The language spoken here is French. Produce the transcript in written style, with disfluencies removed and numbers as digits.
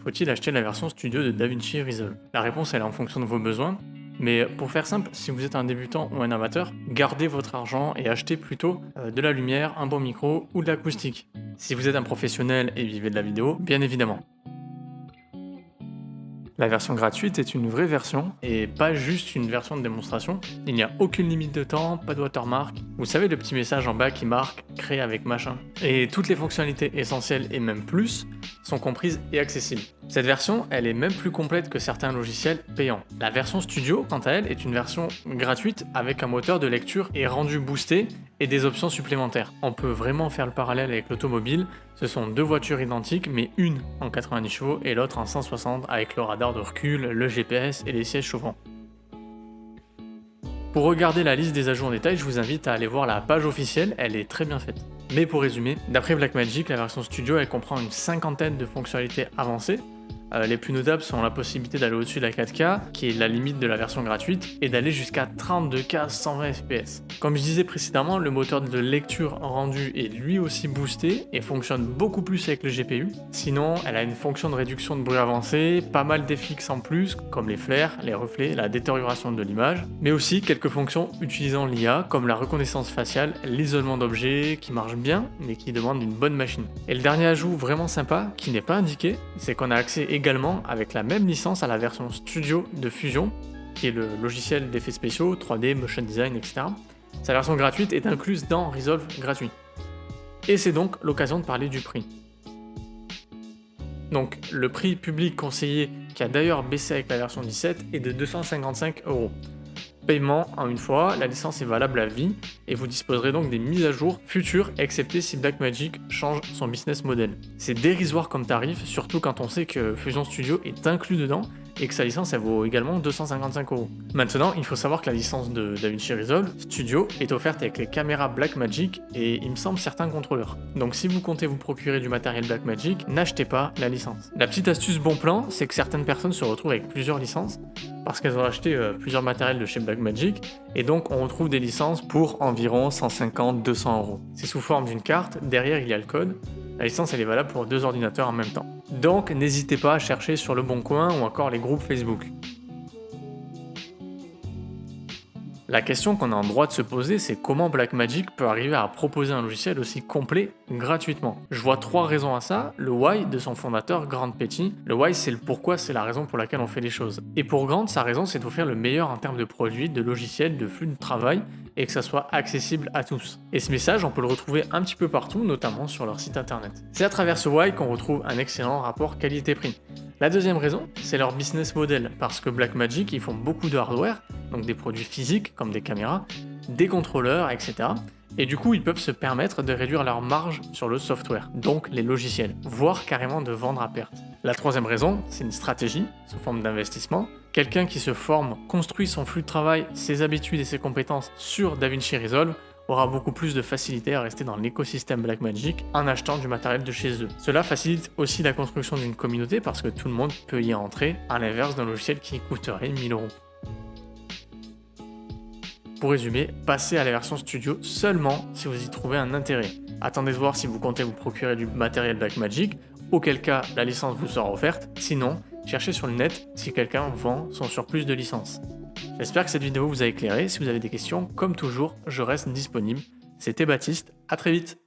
faut-il acheter la version studio de DaVinci Resolve? La réponse elle est en fonction de vos besoins, mais pour faire simple, si vous êtes un débutant ou un amateur, gardez votre argent et achetez plutôt de la lumière, un bon micro ou de l'acoustique. Si vous êtes un professionnel et vivez de la vidéo, bien évidemment. La version gratuite est une vraie version et pas juste une version de démonstration. Il n'y a aucune limite de temps, pas de watermark. Vous savez le petit message en bas qui marque créé avec machin. Et toutes les fonctionnalités essentielles et même plus sont comprises et accessibles. Cette version, elle est même plus complète que certains logiciels payants. La version studio, quant à elle, est une version gratuite avec un moteur de lecture et rendu boosté et des options supplémentaires. On peut vraiment faire le parallèle avec l'automobile. Ce sont deux voitures identiques, mais une en 90 chevaux et l'autre en 160 avec le radar de recul, le GPS et les sièges chauffants. Pour regarder la liste des ajouts en détail, je vous invite à aller voir la page officielle, elle est très bien faite. Mais pour résumer, d'après Blackmagic, la version studio elle comprend une cinquantaine de fonctionnalités avancées. Les plus notables sont la possibilité d'aller au-dessus de la 4K, qui est la limite de la version gratuite, et d'aller jusqu'à 32K 120 fps. Comme je disais précédemment, le moteur de lecture rendu est lui aussi boosté et fonctionne beaucoup plus avec le GPU. Sinon, elle a une fonction de réduction de bruit avancée, pas mal d'effets en plus, comme les flares, les reflets, la détérioration de l'image, mais aussi quelques fonctions utilisant l'IA, comme la reconnaissance faciale, l'isolement d'objets, qui marche bien, mais qui demande une bonne machine. Et le dernier ajout vraiment sympa, qui n'est pas indiqué, c'est qu'on a accès également avec la même licence à la version studio de Fusion, qui est le logiciel d'effets spéciaux, 3D, motion design, etc. Sa version gratuite est incluse dans Resolve gratuit. Et c'est donc l'occasion de parler du prix. Donc le prix public conseillé, qui a d'ailleurs baissé avec la version 17, est de 255€. Paiement en une fois, la licence est valable à vie et vous disposerez donc des mises à jour futures, excepté si Blackmagic change son business model. C'est dérisoire comme tarif, surtout quand on sait que Fusion Studio est inclus dedans et que sa licence elle vaut également 255€. Maintenant, il faut savoir que la licence de DaVinci Resolve Studio est offerte avec les caméras Blackmagic et il me semble certains contrôleurs. Donc si vous comptez vous procurer du matériel Blackmagic, n'achetez pas la licence. La petite astuce bon plan, c'est que certaines personnes se retrouvent avec plusieurs licences parce qu'elles ont acheté plusieurs matériels de chez Blackmagic et donc on retrouve des licences pour environ 150-200€. C'est sous forme d'une carte, derrière il y a le code. La licence elle est valable pour 2 ordinateurs en même temps. Donc n'hésitez pas à chercher sur le Bon Coin ou encore les groupes Facebook. La question qu'on a en droit de se poser, c'est comment Blackmagic peut arriver à proposer un logiciel aussi complet gratuitement. Je vois 3 raisons à ça. Le why de son fondateur, Grant Petty. Le why, c'est le pourquoi, c'est la raison pour laquelle on fait les choses. Et pour Grant, sa raison, c'est d'offrir le meilleur en termes de produits, de logiciels, de flux de travail, et que ça soit accessible à tous. Et ce message, on peut le retrouver un petit peu partout, notamment sur leur site internet. C'est à travers ce why qu'on retrouve un excellent rapport qualité-prix. La deuxième raison, c'est leur business model, parce que Blackmagic, ils font beaucoup de hardware, donc des produits physiques comme des caméras, des contrôleurs, etc. Et du coup, ils peuvent se permettre de réduire leur marge sur le software, donc les logiciels, voire carrément de vendre à perte. La troisième raison, c'est une stratégie sous forme d'investissement. Quelqu'un qui se forme, construit son flux de travail, ses habitudes et ses compétences sur DaVinci Resolve aura beaucoup plus de facilité à rester dans l'écosystème Blackmagic en achetant du matériel de chez eux. Cela facilite aussi la construction d'une communauté parce que tout le monde peut y entrer, à l'inverse d'un logiciel qui coûterait 1000€. Pour résumer, passez à la version studio seulement si vous y trouvez un intérêt. Attendez de voir si vous comptez vous procurer du matériel Blackmagic, auquel cas la licence vous sera offerte, sinon cherchez sur le net si quelqu'un vend son surplus de licence. J'espère que cette vidéo vous a éclairé. Si vous avez des questions, comme toujours, je reste disponible. C'était Baptiste, à très vite.